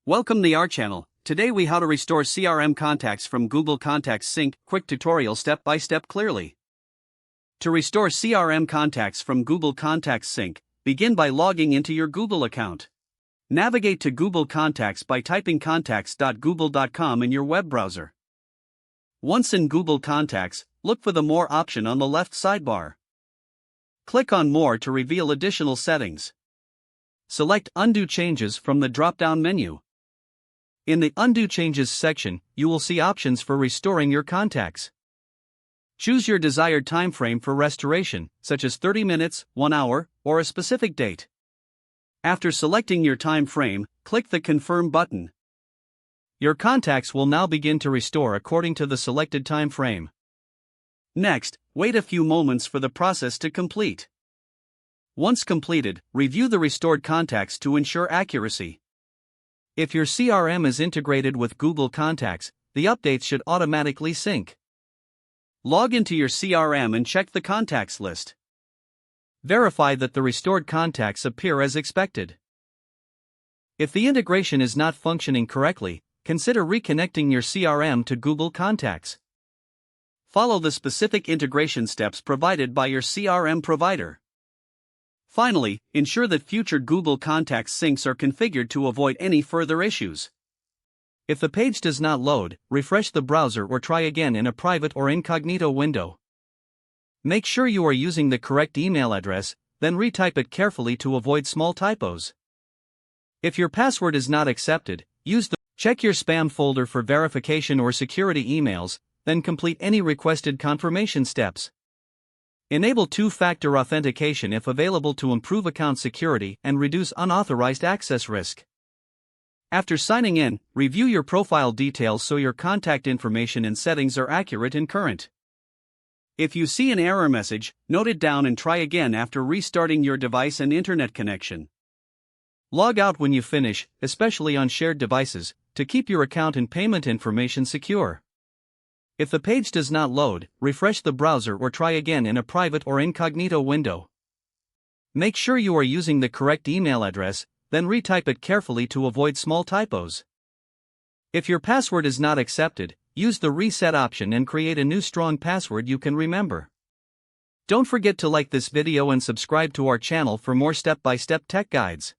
Welcome to our channel. Today we how to restore CRM contacts from Google Contacts Sync. Quick tutorial step by step clearly. To restore CRM contacts from Google Contacts Sync, begin by logging into your Google account. Navigate to Google Contacts by typing contacts.google.com in your web browser. Once in Google Contacts, look for the More option on the left sidebar. Click on More to reveal additional settings. Select Undo Changes from the drop-down menu. In the Undo Changes section, you will see options for restoring your contacts. Choose your desired time frame for restoration, such as 30 minutes, 1 hour, or a specific date. After selecting your time frame, click the Confirm button. Your contacts will now begin to restore according to the selected time frame. Next, wait a few moments for the process to complete. Once completed, review the restored contacts to ensure accuracy. If your CRM is integrated with Google Contacts, the updates should automatically sync. Log into your CRM and check the contacts list. Verify that the restored contacts appear as expected. If the integration is not functioning correctly, consider reconnecting your CRM to Google Contacts. Follow the specific integration steps provided by your CRM provider. Finally, ensure that future Google Contacts syncs are configured to avoid any further issues. If the page does not load, refresh the browser or try again in a private or incognito window. Make sure you are using the correct email address, then retype it carefully to avoid small typos. If your password is not accepted, check your spam folder for verification or security emails, then complete any requested confirmation steps. Enable two-factor authentication if available to improve account security and reduce unauthorized access risk. After signing in, review your profile details so your contact information and settings are accurate and current. If you see an error message, note it down and try again after restarting your device and internet connection. Log out when you finish, especially on shared devices, to keep your account and payment information secure. If the page does not load, refresh the browser or try again in a private or incognito window. Make sure you are using the correct email address, then retype it carefully to avoid small typos. If your password is not accepted, use the Reset option and create a new strong password you can remember. Don't forget to like this video and subscribe to our channel for more step-by-step tech guides.